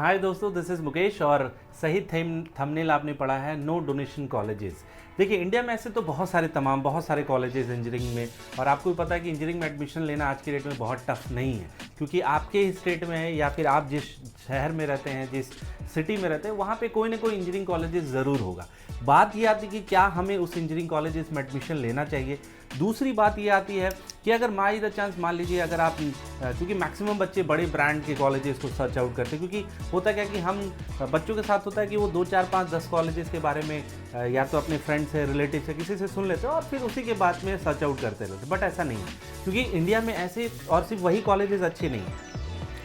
हाय दोस्तों, this is Mukesh और सही थंबनेल आपने पढ़ा है, नो डोनेशन कॉलेजेस। देखिए, इंडिया में ऐसे तो बहुत सारे कॉलेजेस इंजीनियरिंग में, और आपको भी पता है कि इंजीनियरिंग में एडमिशन लेना आज की डेट में बहुत टफ नहीं है, क्योंकि आपके स्टेट में है या फिर आप जिस शहर में रहते हैं, जिस सिटी में रहते हैं, वहाँ पे कोई ना कोई इंजीनियरिंग कॉलेजेस ज़रूर होगा। बात ये आती है कि क्या हमें उस इंजीनियरिंग कॉलेजेस में एडमिशन लेना चाहिए। दूसरी बात ये आती है कि अगर बाई द चांस मान लीजिए अगर आप क्योंकि मैक्सिमम बच्चे बड़े ब्रांड के कॉलेजेस को सर्च आउट करते हैं, क्योंकि होता क्या कि हम बच्चों के साथ होता है कि वो 2 4 5 10 कॉलेजेस के बारे में या तो अपने फ्रेंड से, रिलेटिव से, किसी से सुन लेते हैं और फिर उसी के बाद में सर्च आउट करते रहते हैं। बट ऐसा नहीं है, क्योंकि इंडिया में ऐसे और सिर्फ वही कॉलेजेस अच्छे नहीं हैं,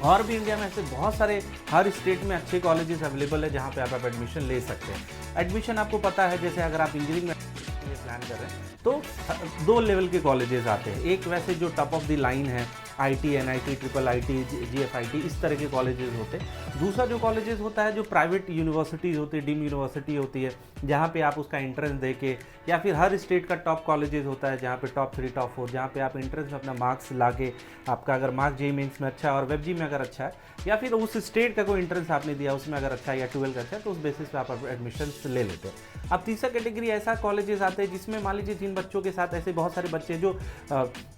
और भी इंडिया में ऐसे बहुत सारे हर स्टेट में अच्छे कॉलेजेस अवेलेबल है जहाँ पे आप एडमिशन ले सकते हैं। एडमिशन आपको पता है, जैसे अगर आप इंजीनियरिंग में प्लान कर रहे हैं तो 2 लेवल के कॉलेजेस आते हैं। एक वैसे जो टॉप ऑफ द लाइन है, IT, NIT, triple IT, GFIT, इस तरह के कॉलेजेस होते हैं। दूसरा जो कॉलेजेस होता है, जो प्राइवेट यूनिवर्सिटीज़ होती है, डीम यूनिवर्सिटी होती है, जहाँ पे आप उसका एंट्रेंस दे के, या फिर हर स्टेट का टॉप कॉलेजेस होता है जहाँ पे टॉप 3 टॉप 4, जहाँ पे आप एंट्रेंस में अपना मार्क्स ला के, आपका अगर मार्क्स जेईई मेंस में अच्छा है और वेबजी में अगर अच्छा है, या फिर उस स्टेट का कोई एंट्रेंस आपने दिया उसमें अगर अच्छा है या 12 का अच्छा है, तो उस बेसिस पे आप एडमिशन ले लेते हैं। अब तीसरा कैटेगरी ऐसा कॉलेजेस आते हैं जिसमें मान लीजिए जिन बच्चों के साथ ऐसे बहुत सारे बच्चे जो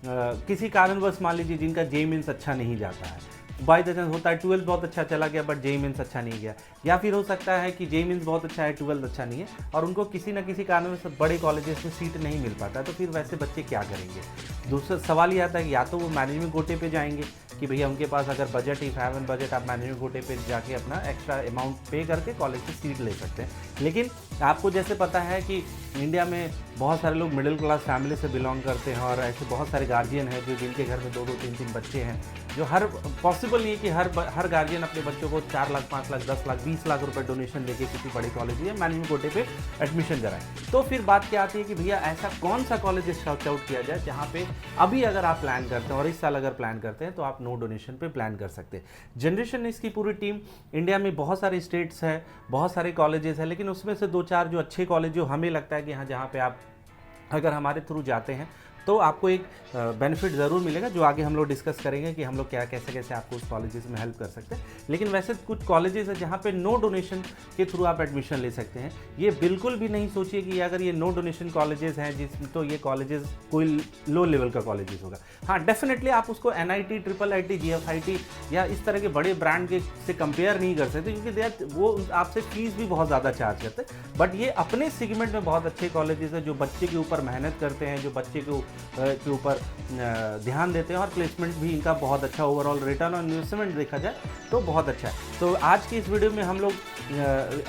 किसी कारणवश मान लीजिए जिनका जेईई मेंस अच्छा नहीं जाता है, बाय द चांस होता है 12th बहुत अच्छा चला गया बट जेईई मेंस अच्छा नहीं गया, या फिर हो सकता है कि जेईई मेंस बहुत अच्छा है, 12th अच्छा नहीं है, और उनको किसी ना किसी कारण से बड़े कॉलेजेस में सीट नहीं मिल पाता, तो फिर वैसे बच्चे क्या करेंगे। दूसरा सवाल ये आता है कि या तो वो मैनेजमेंट कोटे पे जाएंगे कि भैया उनके पास अगर budget he have an budget, आप मैनेजमेंट कोटे पे जाके अपना एक्स्ट्रा अमाउंट पे करके कॉलेज से सीट ले सकते हैं। लेकिन आपको जैसे पता है कि इंडिया में बहुत सारे लोग मिडिल क्लास फैमिली से बिलोंग करते हैं, और ऐसे बहुत सारे गार्जियन हैं जो जिनके घर में 2-2 3-3 बच्चे हैं, जो हर पॉसिबल नहीं है कि हर गार्जियन अपने बच्चों को 4 लाख, 5 लाख, 10 लाख, 20 लाख रुपए डोनेशन लेके किसी बड़े कॉलेज या मैनेजमेंट कोटे पे एडमिशन कराएं। तो फिर बात क्या आती है कि भैया ऐसा कौन सा कॉलेज सर्च आउट किया जाए जहाँ पे अभी अगर आप प्लान करते हैं और इस साल अगर प्लान करते हैं तो आप नो डोनेशन पे प्लान कर सकते हैं। जनरेशन ने इसकी पूरी टीम, इंडिया में बहुत सारे स्टेट्स है, बहुत सारे कॉलेजेस हैं, लेकिन उसमें से 2-4 जो अच्छे कॉलेज जो हमें लगता है कि हाँ, जहाँ पे आप अगर हमारे थ्रू जाते हैं तो आपको एक बेनिफिट ज़रूर मिलेगा, जो आगे हम लोग डिस्कस करेंगे कि हम लोग क्या कैसे आपको उस कॉलेजेस में हेल्प कर सकते हैं। लेकिन वैसे कुछ कॉलेजेस है जहाँ पे नो डोनेशन के थ्रू आप एडमिशन ले सकते हैं। ये बिल्कुल भी नहीं सोचिए कि अगर ये नो डोनेशन कॉलेजेस हैं जिसमें तो ये कॉलेजेस कोई लो लेवल का कॉलेजेस होगा। हाँ, डेफिनेटली आप उसको एनआईटी, ट्रिपल आईटी, जीएफआईटी या इस तरह के बड़े ब्रांड के से कंपेयर नहीं कर सकते, क्योंकि वो आपसे फीस भी बहुत ज़्यादा चार्ज करते हैं। बट ये अपने सेगमेंट में बहुत अच्छे कॉलेजेस हैं जो बच्चे के ऊपर मेहनत करते हैं, जो बच्चे के ऊपर ध्यान देते हैं, और प्लेसमेंट भी इनका बहुत अच्छा, ओवरऑल रिटर्न ऑन इन्वेस्टमेंट देखा जाए तो बहुत अच्छा है। तो आज की इस वीडियो में हम लोग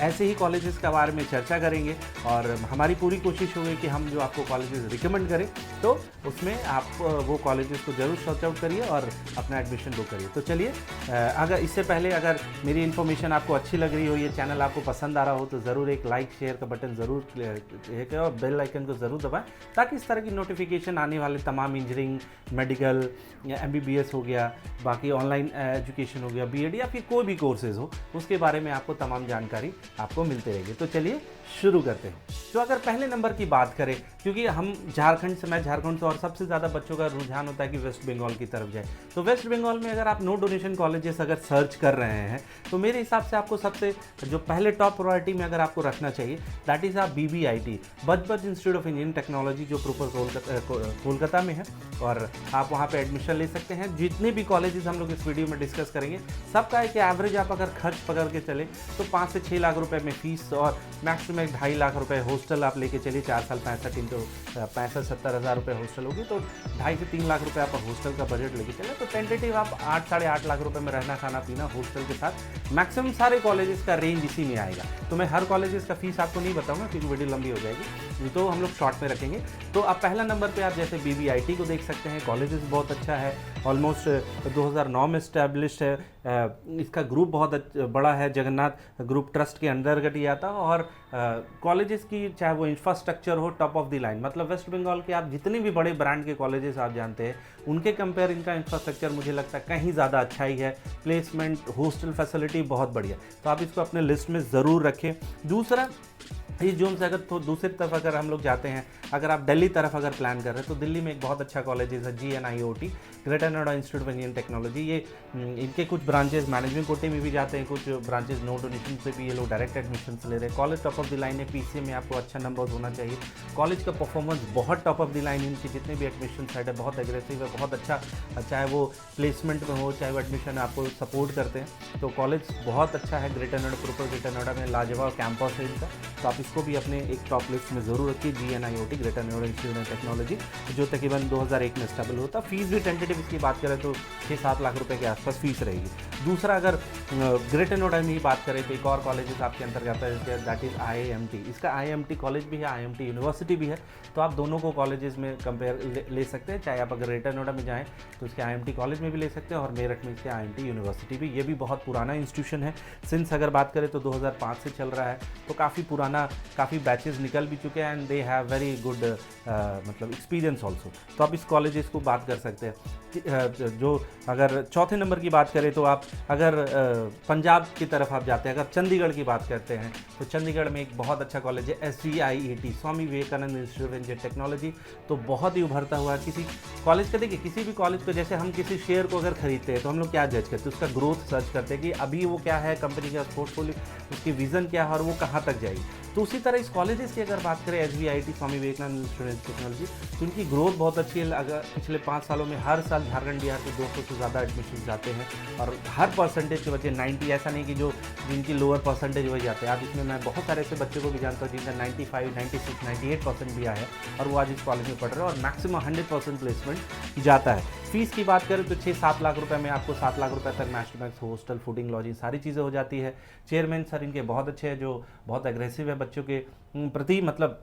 ऐसे ही कॉलेजेस के बारे में चर्चा करेंगे, और हमारी पूरी कोशिश होगी कि हम जो आपको कॉलेजेस रिकमेंड करें तो उसमें आप वो कॉलेजेस को जरूर सर्च आउट करिए और अपना एडमिशन बुक करिए। तो चलिए, अगर इससे पहले अगर मेरी इन्फॉर्मेशन आपको अच्छी लग रही हो, ये चैनल आपको पसंद आ रहा हो, तो ज़रूर एक लाइक शेयर का बटन ज़रूर क्लिक और बेल आइकन को ज़रूर दबाएं, ताकि इस तरह की नोटिफिकेशन आने वाले तमाम इंजीनियरिंग, मेडिकल या एमबीबीएस हो गया, बाकी ऑनलाइन एजुकेशन हो गया, बीएड या फिर कोई भी कोर्सेज हो, उसके बारे में आपको तमाम जानकारी आपको मिलते रहेगी। तो चलिए शुरू करते हैं। तो अगर पहले नंबर की बात करें, क्योंकि मैं झारखंड से, और सबसे ज़्यादा बच्चों का रुझान होता है कि वेस्ट बंगाल की तरफ जाए, तो वेस्ट बंगाल में अगर आप नो डोनेशन कॉलेजेस अगर सर्च कर रहे हैं तो मेरे हिसाब से आपको सबसे जो पहले टॉप प्रायोरिटी में अगर आपको रखना चाहिए, दैट इज़ आप BBIT, Budge Budge institute of engineering technology, जो प्रॉपर कोलकाता में है, और आप वहाँ पे एडमिशन ले सकते हैं। जितने भी कॉलेजेस हम लोग इस वीडियो में डिस्कस करेंगे, सबका एक एवरेज आप अगर खर्च पकड़ के चले तो 5 से 6 लाख रुपए में फीस, और मैक्सिमम 2.5 लाख रुपए हॉस्टल आप लेके चलिए। 4 साल 65-70 हज़ार रुपये हॉस्टल होगी, तो 2.5 से 3 लाख रुपए आप हॉस्टल का बजट लेके चले, तो टेंटेटिव आप 8-8.5 लाख रुपए में रहना, खाना पीना हॉस्टल के साथ, मैक्सिमम सारे कॉलेजेस का रेंज इसी में आएगा। तो मैं हर कॉलेजेस का फीस आपको नहीं बताऊंगा क्योंकि वीडियो लंबी हो जाएगी, तो हम लोग शॉर्ट में रखेंगे। तो आप पहला नंबर पे आप जैसे BBIT को देख सकते हैं, कॉलेजेस बहुत अच्छा है, ऑलमोस्ट 2009 में इस्टेब्लिश है, इसका ग्रुप बहुत बड़ा है, जगन्नाथ ग्रुप ट्रस्ट के अंतर्गत ही आता है, और कॉलेजेस की चाहे वो इंफ्रास्ट्रक्चर हो टॉप ऑफ द लाइन, मतलब वेस्ट बंगाल के आप जितने भी बड़े ब्रांड के कॉलेजेस आप जानते हैं उनके कंपेयर इनका इंफ्रास्ट्रक्चर मुझे लगता है कहीं ज़्यादा अच्छा ही है। प्लेसमेंट, हॉस्टल फैसिलिटी बहुत बढ़िया, तो आप इसको अपने लिस्ट में ज़रूर रखें। दूसरा, इस जोन से अगर तो दूसरी तरफ अगर हम लोग जाते हैं, अगर आप दिल्ली तरफ अगर प्लान कर रहे हैं तो दिल्ली में एक बहुत अच्छा कॉलेज है GNIOT, greater Noida institute of engineering technology. ये इनके कुछ ब्रांचेस मैनेजमेंट कोटे में भी जाते हैं, कुछ ब्रांचेस नो डोनेशन से भी ये लोग डायरेक्ट एडमिशन ले रहे हैं। College top of the line है, PCA में आपको अच्छा नंबर होना चाहिए। कॉलेज का परफॉर्मेंस बहुत टॉप ऑफ द लाइन, इनके जितने भी एडमिशन साइड है बहुत एग्रेसिव है, बहुत अच्छा, चाहे वो प्लेसमेंट में हो चाहे वो एडमिशन आपको सपोर्ट करते हैं। तो कॉलेज बहुत अच्छा है, greater Noida, proper greater Noida में लाजवाब कैंपस है इनका, तो आप इसको भी अपने एक टॉप लिस्ट में ज़रूर रखिए। GNIOT, greater Noida institute of technology, जो तकरीबन 2001 में स्टेबल होता। फीस भी टेंटेटिव इसकी बात करें तो 6-7 लाख रुपए के आसपास फीस रहेगी। दूसरा, अगर ग्रेटर नोएडा में ही बात करें तो एक और कॉलेज आपके अंतर्गत है, दैट इज़ IIMT। इसका IIMT कॉलेज भी है, IIMT यूनिवर्सिटी भी है, तो आप दोनों को कॉलेजेस में कंपेयर ले सकते हैं। चाहे आप अगर ग्रेटर नोएडा में जाएँ तो इसके IIMT कॉलेज में भी ले सकते हैं, और मेरठ में इसके IIMT यूनिवर्सिटी भी। ये भी बहुत पुराना इंस्टीट्यूशन है, सिंस अगर बात करें तो 2005 से चल रहा है, तो काफ़ी पुराना, काफ़ी बैचेस निकल भी चुके हैं, and they have very good मतलब एक्सपीरियंस ऑल्सो। तो आप इस कॉलेजेस को बात कर सकते हैं। जो अगर चौथे नंबर की बात करें तो आप अगर पंजाब की तरफ आप जाते हैं, अगर चंडीगढ़ की बात करते हैं तो चंडीगढ़ में एक बहुत अच्छा कॉलेज है SVIET, Swami Vivekananda institute of engineering technology. तो बहुत ही उभरता हुआ किसी कॉलेज का, देखिए किसी भी कॉलेज को, जैसे हम किसी शेयर को अगर खरीदते हैं तो हम लोग क्या जज करते हैं, उसका ग्रोथ सर्च करते हैं कि अभी वो क्या है, कंपनी का पोर्टफोलियो, उसकी विजन क्या है और वो कहाँ तक जाएगी। तो उसी तरह इस कॉलेजेस की अगर बात करें, SVIT, Swami Vivekananda institute of technology, तो इनकी ग्रोथ बहुत अच्छी है। अगर पिछले 5 सालों में हर साल झारखंड बिहार से 200 से ज़्यादा एडमिशन जाते हैं, और हर परसेंटेज के बच्चे 90, ऐसा नहीं कि जो जिनकी लोअर परसेंटेज वही जाते हैं। आप इसमें मैं बहुत सारे ऐसे बच्चों को भी जानता हूँ जिनका 95, 96, 98% भी आया है, और वो आज इस कॉलेज में पढ़ रहे हैं, और मैक्सिमम 100% प्लेसमेंट जाता है। फीस की बात करें तो 6-7 लाख रुपए में आपको 7 लाख रुपए तक match to max hostel, fooding, lodging सारी चीज़ें हो जाती है। चेयरमैन सर इनके बहुत अच्छे हैं, जो बहुत एग्रेसिव है बच्चों के प्रति, मतलब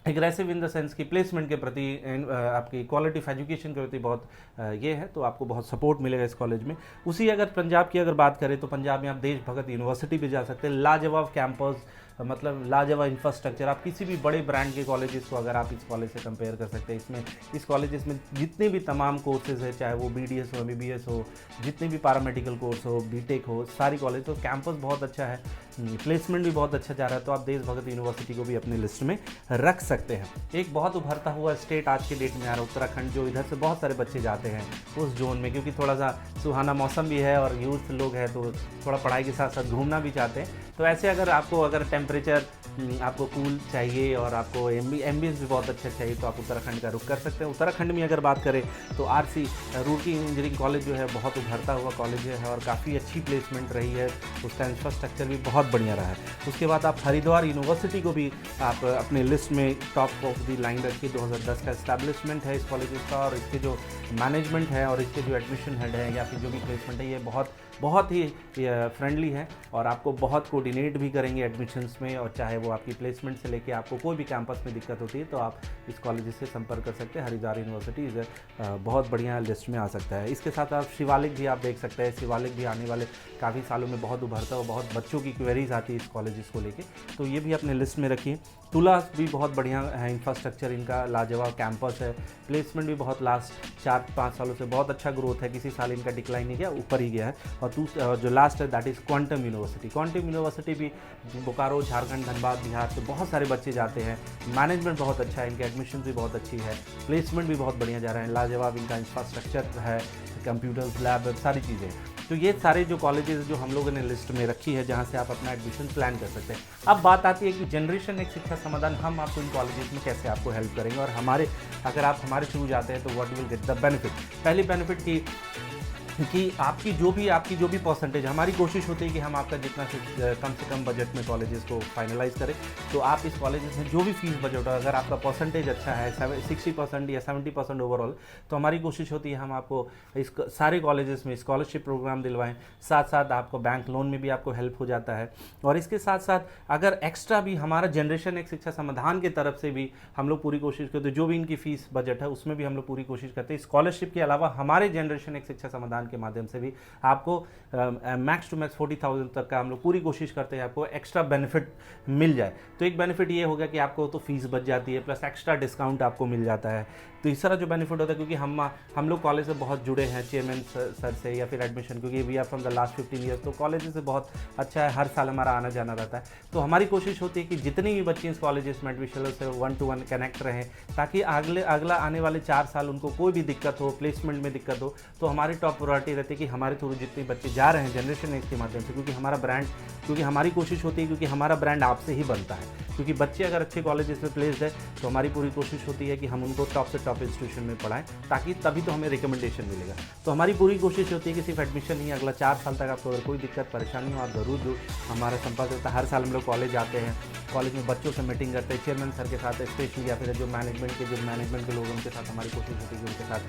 एग्रेसिव इन द सेंस की प्लेसमेंट के प्रति, आपकी क्वालिटी ऑफ एजुकेशन के प्रति बहुत ये है, तो आपको बहुत सपोर्ट मिलेगा इस कॉलेज में। उसी अगर पंजाब की अगर बात करें तो पंजाब में आप देश भगत यूनिवर्सिटी भी जा सकते हैं, लाजवाब कैंपस, मतलब लाजवाब इंफ्रास्ट्रक्चर। आप किसी भी बड़े ब्रांड के कॉलेजेस को अगर आप इस कॉलेज से कंपेयर कर सकते हैं, इसमें इस कॉलेजेस में जितने भी तमाम कोर्सेज है, चाहे वो BDS हो, MBBS हो, जितने भी पैरामेडिकल कोर्स हो, BTech हो, सारी कॉलेज, तो कैंपस बहुत अच्छा है, प्लेसमेंट भी बहुत अच्छा जा रहा है। तो आप देश भगत यूनिवर्सिटी को भी अपनी लिस्ट में रख सकते हैं। एक बहुत उभरता हुआ स्टेट आज के डेट में आ रहा है उत्तराखंड, जो इधर से बहुत सारे बच्चे जाते हैं उस जोन में, क्योंकि थोड़ा सा सुहाना मौसम भी है और यूथ लोग हैं, तो थोड़ा पढ़ाई के साथ साथ घूमना भी चाहते हैं। तो ऐसे अगर आपको अगर टेम्परेचर आपको कूल चाहिए और आपको एम्बियंस भी बहुत अच्छा चाहिए, तो आप उत्तराखंड का रुख कर सकते हैं। उत्तराखंड में अगर बात करें तो RC रूरकी इंजीनियरिंग कॉलेज जो है बहुत उभरता हुआ कॉलेज है, और काफ़ी अच्छी प्लेसमेंट रही है, उसका इंफ्रास्ट्रक्चर भी बहुत बढ़िया रहा है। उसके बाद आप हरिद्वार यूनिवर्सिटी को भी आप अपने लिस्ट में टॉप ऑफ द लाइन रखिए। 2010 का इस्टेब्लिशमेंट है इस कॉलेज का, और इसके जो मैनेजमेंट है और इसके जो एडमिशन हेड है या फिर जो भी प्लेसमेंट है, ये बहुत ही फ्रेंडली है, और आपको बहुत कोऑर्डिनेट भी करेंगे एडमिशन्स में। और चाहे वो आपकी प्लेसमेंट से लेके आपको कोई भी कैंपस में दिक्कत होती है तो आप इस कॉलेज से संपर्क कर सकते हैं। हरिद्वार यूनिवर्सिटी इधर बहुत बढ़िया लिस्ट में आ सकता है। इसके साथ आप शिवालिक भी आप देख सकते हैं, शिवालिक भी आने वाले काफ़ी सालों में बहुत उभरता है, बहुत बच्चों की क्वेरीज आती है इस कॉलेजेस को लेके, तो ये भी अपने लिस्ट में रखिए। तुला भी बहुत बढ़िया है, इंफ्रास्ट्रक्चर इनका लाजवाब कैंपस है, प्लेसमेंट भी बहुत लास्ट 4-5 सालों से बहुत अच्छा ग्रोथ है, किसी साल इनका डिक्लाइन नहीं गया, ऊपर ही गया है। और जो लास्ट है that is quantum university. Quantum university भी बोकारो, झारखंड, धनबाद, बिहार से बहुत सारे बच्चे जाते हैं, मैनेजमेंट बहुत अच्छा है, इनकी एडमिशन भी बहुत अच्छी है, प्लेसमेंट भी बहुत बढ़िया जा रहा है, लाजवाब इनका इंफ्रास्ट्रक्चर है, कंप्यूटर्स लैब सारी चीज़ें। तो ये सारे जो कॉलेजेस जो हम लोगों ने लिस्ट में रखी है, जहाँ से आप अपना एडमिशन प्लान कर सकते हैं। अब बात आती है कि जनरेशन एक शिक्षा समाधान, हम आपको इन कॉलेजेस में कैसे आपको हेल्प करेंगे, और अगर आप हमारे थ्रू जाते हैं तो what will get the benefit. पहली बेनिफिट कि आपकी जो भी परसेंटेज, हमारी कोशिश होती है कि हम आपका जितना कम से कम बजट में कॉलेजेस को फाइनलाइज करें। तो आप इस कॉलेजेस में जो भी फीस बजट है, अगर आपका परसेंटेज अच्छा है 60% या 70% ओवरऑल, तो हमारी कोशिश होती है हम आपको इस सारे कॉलेजेस में स्कॉलरशिप प्रोग्राम दिलवाएं। साथ साथ आपको बैंक लोन में भी आपको हेल्प हो जाता है, और इसके साथ साथ अगर एक्स्ट्रा भी हमारा जनरेशन एक शिक्षा समाधान की तरफ से भी हम लोग पूरी कोशिश करते हैं, जो भी इनकी फीस बजट है उसमें भी हम लोग पूरी कोशिश करते हैं। स्कॉलरशिप के अलावा हमारे जनरेशन एक शिक्षा समाधान अनुदान के माध्यम से भी आपको मैक्स टू मैक्स 40,000 तक का हम लोग पूरी कोशिश करते हैं आपको एक्स्ट्रा बेनिफिट मिल जाए। तो एक बेनिफिट ये हो गया कि आपको तो फीस बच जाती है, प्लस एक्स्ट्रा डिस्काउंट आपको मिल जाता है। तीसरा जो बेनिफिट होता है, क्योंकि हम लोग कॉलेज से बहुत जुड़े हैं चेयरमैन सर से या फिर एडमिशन, क्योंकि we are from the last 15 years, तो कॉलेज से बहुत अच्छा है, हर साल हमारा आना जाना रहता है। तो हमारी कोशिश होती है कि जितनी भी बच्चे इस कॉलेजेस में एडमिशन से 1 to 1 कनेक्ट रहें, ताकि अगला आने वाले 4 साल उनको कोई भी दिक्कत हो, प्लेसमेंट में दिक्कत हो, तो हमारी टॉप प्रायोरिटी रहती है कि हमारे थ्रू जितने बच्चे जा रहे हैं जनरेशन एक्स के माध्यम से, क्योंकि हमारा ब्रांड, क्योंकि हमारी कोशिश होती है, क्योंकि हमारा ब्रांड आपसे ही बनता है, क्योंकि बच्चे अगर अच्छे कॉलेजेस में प्लेस्ड है तो हमारी पूरी कोशिश होती है कि हम उनको टॉप से टॉप इंस्टीट्यूशन में पढ़ाएं, ताकि तभी तो हमें रिकमेंडेशन मिलेगा। तो हमारी पूरी कोशिश होती है कि सिर्फ एडमिशन ही, अगला 4 साल तक आपको अगर कोई दिक्कत परेशानी हो, आप ज़रूर जो हमारा संपर्क रहता है। हर साल हम लोग कॉलेज आते हैं, कॉलेज में बच्चों से मीटिंग करते हैं, चेयरमैन सर के साथ स्पेशली, या फिर जो मैनेजमेंट के लोग उनके साथ हमारी कोशिश होती है कि उनके साथ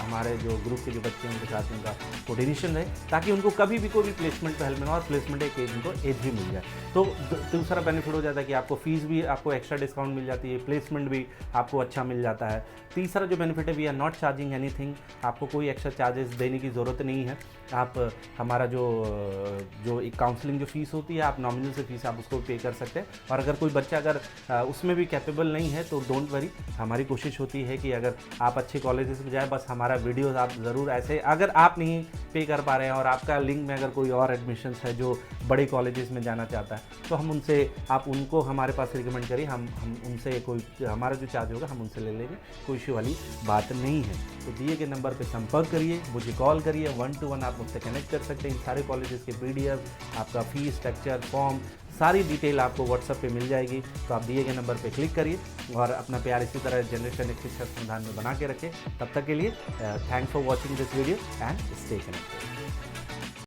हमारे जो ग्रुप के जो बच्चे हैं उनके साथ उनका कोऑर्डिनेशन रहे, ताकि उनको कभी भी कोई भी प्लेसमेंट पे हेल्प मिले, और प्लेसमेंट एक एज उनको एज भी मिल जाए। तो दूसरा बेनिफिट हो जाता है कि आपको फीस भी, आपको एक्स्ट्रा डिस्काउंट मिल जाती है, प्लेसमेंट भी आपको अच्छा मिल जाता है। तीसरा जो बेनिफिट है, we are not charging anything, आपको कोई एक्स्ट्रा चार्जेस देने की ज़रूरत नहीं है। आप हमारा जो एक काउंसलिंग जो फीस होती है, आप नॉमिनल से फीस आप उसको पे कर सकते हैं। और अगर कोई बच्चा अगर उसमें भी कैपेबल नहीं है तो डोंट वरी, हमारी कोशिश होती है कि अगर आप अच्छे कॉलेजेस में जाए, बस हमारा वीडियोस आप ज़रूर ऐसे, अगर आप नहीं पे कर पा रहे हैं और आपका लिंक में अगर कोई और एडमिशन्स है जो बड़े कॉलेजेस में जाना चाहता है, तो हम उनसे, आप उनको हमारे पास रिकमेंड करिए, हम उनसे कोई, हमारा जो चार्ज होगा हम उनसे ले लेंगे, कोई इशू वाली बात नहीं है। तो दिए गए नंबर पे संपर्क करिए, मुझे कॉल करिए, 1 to 1 आप मुझसे कनेक्ट कर सकते हैं। इन सारे कॉलेजेस के PDF, आपका फीस स्ट्रक्चर, फॉर्म, सारी डिटेल आपको व्हाट्सएप पे मिल जाएगी। तो आप दिए गए नंबर पे क्लिक करिए और अपना प्यार इसी तरह जनरेशन एक्स शिक्षा संधान में बना के रखें। तब तक के लिए thanks for watching this video and stay connected.